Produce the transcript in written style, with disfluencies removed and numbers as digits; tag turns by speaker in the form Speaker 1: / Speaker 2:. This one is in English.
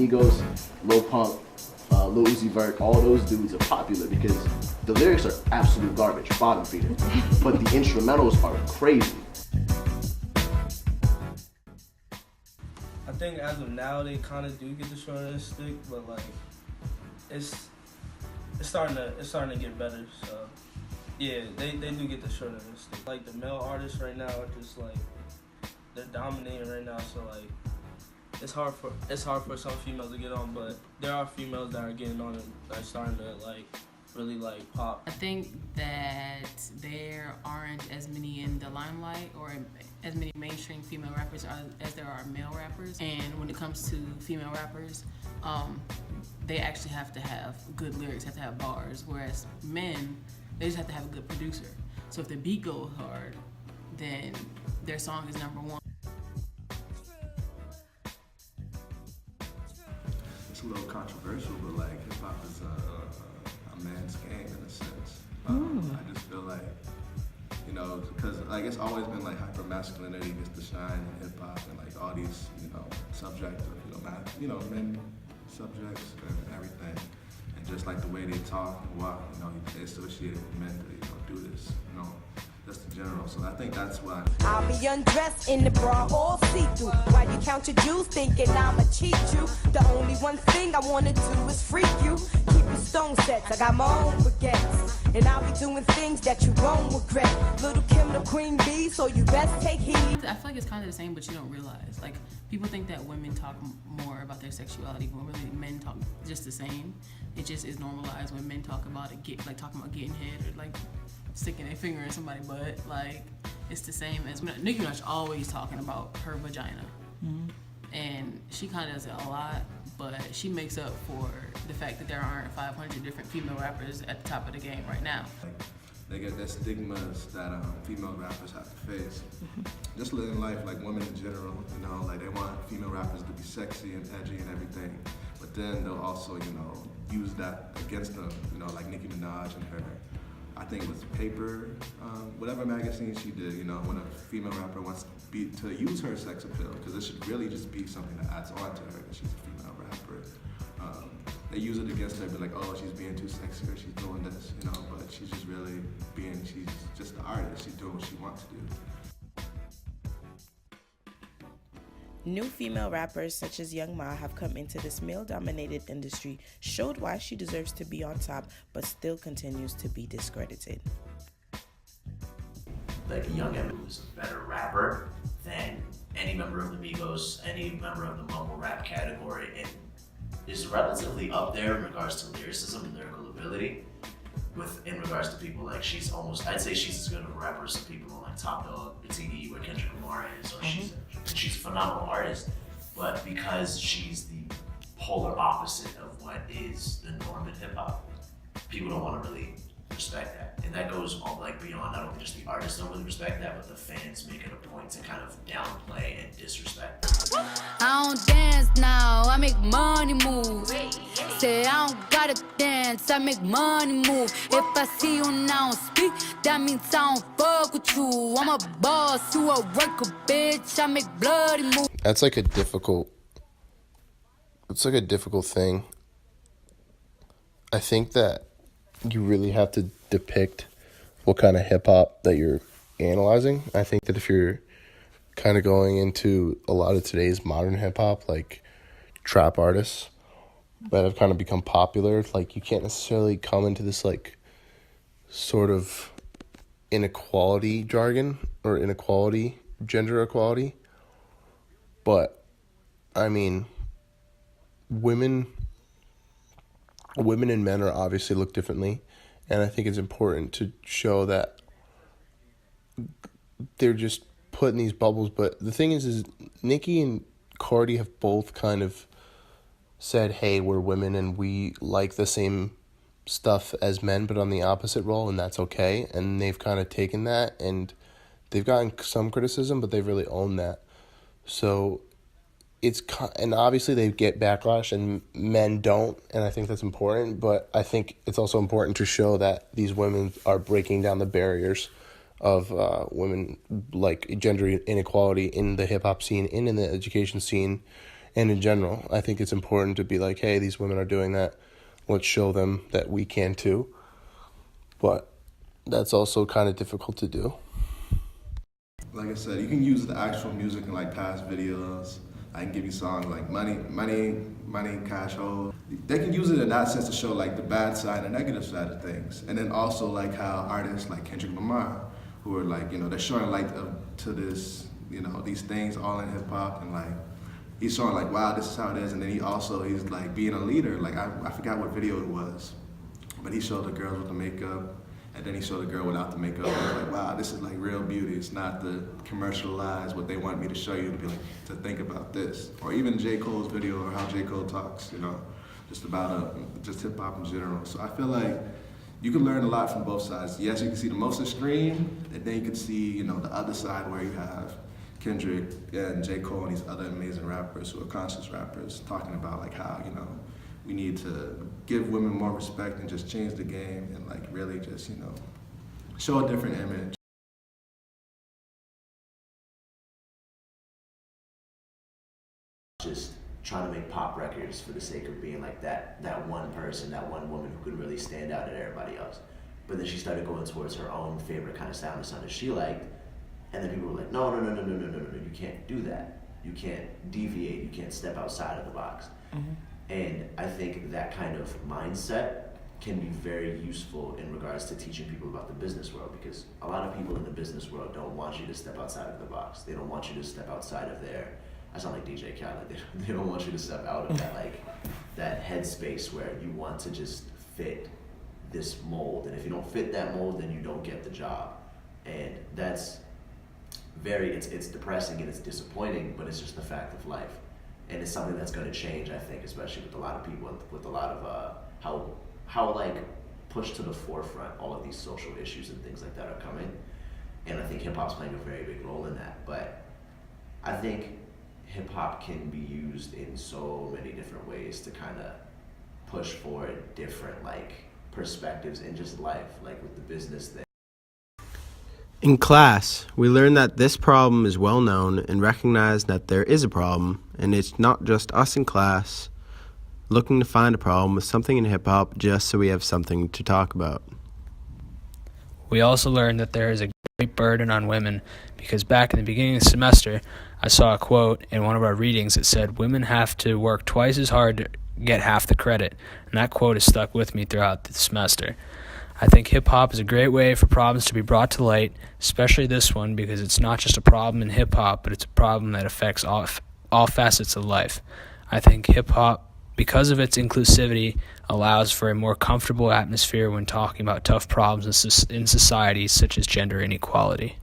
Speaker 1: Migos, Lil Pump, Lil Uzi Vert, all those dudes are popular because the lyrics are absolute garbage, bottom feeder, but the instrumentals are crazy.
Speaker 2: I think as of now they kind of do get the short end of the stick, but like it's starting to get better. So yeah, they do get the short end of the stick. Like the male artists right now are just like they're dominating right now. So like it's hard for some females to get on, but there are females that are getting on and are starting to like really like pop.
Speaker 3: I think that there aren't as many in the limelight or as many mainstream female rappers as there are male rappers. And when it comes to female rappers, they actually have to have good lyrics, have to have bars, whereas men, they just have to have a good producer. So if the beat goes hard, then their song is number one.
Speaker 4: It's a little controversial, but like hip hop is a man's game in a sense. I just feel like, you know, because like it's always been like hyper masculinity gets to shine in hip hop and like all these, you know, subjects of, men subjects and everything. And just like the way they talk and walk, you know, they associate with men to, do this, just in general. So I think that's why.
Speaker 5: I'll be undressed in the bra all see-through. While you count your jewels thinking I'ma cheat you. The only one thing I wanna do is freak you. Keep your stone sets, I got my own baguettes. And I'll be doing things that you won't regret. Little Kim the queen bee, so you best take heed.
Speaker 3: I feel like it's kind of the same, but you don't realize. Like, people think that women talk more about their sexuality, but really men talk just the same. It just is normalized when men talk about it, talking about getting head or like sticking their finger in somebody's butt. Like, it's the same as Nicki Minaj always talking about her vagina. Mm-hmm. And she kind of does it a lot, but she makes up for the fact that there aren't 500 different female rappers at the top of the game right now.
Speaker 4: They get their stigmas that female rappers have to face. Just living life, like women in general, like they want female rappers to be sexy and edgy and everything, but then they'll also, use that against them, like Nicki Minaj and her. I think it was Paper, whatever magazine she did, when a female rapper wants to use her sex appeal, because it should really just be something that adds on to her that she's a female rapper. They use it against her, be like, oh, she's being too sexy or she's doing this, but she's just really she's just the artist. She's doing what she wants to do.
Speaker 6: New female rappers such as Young Ma have come into this male-dominated industry, showed why she deserves to be on top, but still continues to be discredited.
Speaker 7: Like Young M is a better rapper than any member of the Migos, any member of the mumble rap category, and is relatively up there in regards to lyricism and lyrical ability. In regards to people, like I'd say she's as good of a rapper as some people like Top Dog, TDE, where Kendrick Lamar is, or she's a phenomenal artist, but because she's the polar opposite of what is the norm in hip hop, people don't want to really respect that. And that goes all like beyond not only just the artists don't really respect that, but the fans make it a point to kind of downplay and disrespect.
Speaker 8: I don't dance now, I make money move. Say I don't gotta dance, I make money move. If I see you now speak, that means I don't fuck with you. I'm a boss, you a worker, bitch. I make bloody move.
Speaker 9: That's like a difficult. It's like a difficult thing. I think that you really have to depict what kind of hip hop that you're analyzing. I think that if you're kind of going into a lot of today's modern hip hop, like trap artists that have kind of become popular, like you can't necessarily come into this like sort of inequality jargon or gender equality. But I mean, women and men are obviously look differently, and I think it's important to show that they're just put in these bubbles. But the thing is Nicki and Cardi have both kind of said, hey, we're women and we like the same stuff as men, but on the opposite role, and that's okay. And they've kind of taken that, and they've gotten some criticism, but they've really owned that. So and obviously they get backlash and men don't, and I think that's important, but I think it's also important to show that these women are breaking down the barriers of women, like gender inequality in the hip-hop scene and in the education scene and in general. I think it's important to be like, hey, these women are doing that. Let's show them that we can too. But that's also kind of difficult to do.
Speaker 4: Like I said, you can use the actual music in like past videos. I can give you songs like Money, Cash Hole. They can use it in that sense to show like the bad side and negative side of things. And then also like how artists like Kendrick Lamar, who are like, they're showing light to this, these things all in hip hop, and like, he's showing like, wow, this is how it is. And then he's like being a leader. Like I forgot what video it was, but he showed the girls with the makeup, and then he showed the girl without the makeup. And I was like, wow, this is like real beauty. It's not the commercialized what they want me to show you, to be like, to think about this. Or even J. Cole's video, or how J. Cole talks, just about just hip hop in general. So I feel like you can learn a lot from both sides. Yes, you can see the most extreme, and then you can see, the other side where you have Kendrick and J. Cole and these other amazing rappers who are conscious rappers talking about like how, we need to give women more respect and just change the game and like really just, show a different image.
Speaker 7: Just trying to make pop records for the sake of being like that one person, that one woman who could really stand out at everybody else. But then she started going towards her own favorite kind of sound, the sound that she liked. And then people were like, no, you can't do that. You can't deviate, you can't step outside of the box. Mm-hmm. And I think that kind of mindset can be very useful in regards to teaching people about the business world, because a lot of people in the business world don't want you to step outside of the box. They don't want you to step outside of I sound like DJ Khaled, they don't want you to step out of that headspace where you want to just fit this mold. And if you don't fit that mold, then you don't get the job. And that's it's depressing and it's disappointing, but it's just the fact of life. And it's something that's going to change, I think, especially with a lot of people, with a lot of how like pushed to the forefront all of these social issues and things like that are coming. And I think hip hop's playing a very big role in that. But I think hip hop can be used in so many different ways to kind of push forward different like perspectives in just life, like with the business thing.
Speaker 10: In class, we learned that this problem is well known and recognize that there is a problem, and it's not just us in class looking to find a problem with something in hip-hop just so we have something to talk about.
Speaker 11: We also learned that there is a great burden on women, because back in the beginning of the semester, I saw a quote in one of our readings that said women have to work twice as hard to get half the credit, and that quote has stuck with me throughout the semester. I think hip-hop is a great way for problems to be brought to light, especially this one, because it's not just a problem in hip-hop, but it's a problem that affects all facets of life. I think hip-hop, because of its inclusivity, allows for a more comfortable atmosphere when talking about tough problems in society, such as gender inequality.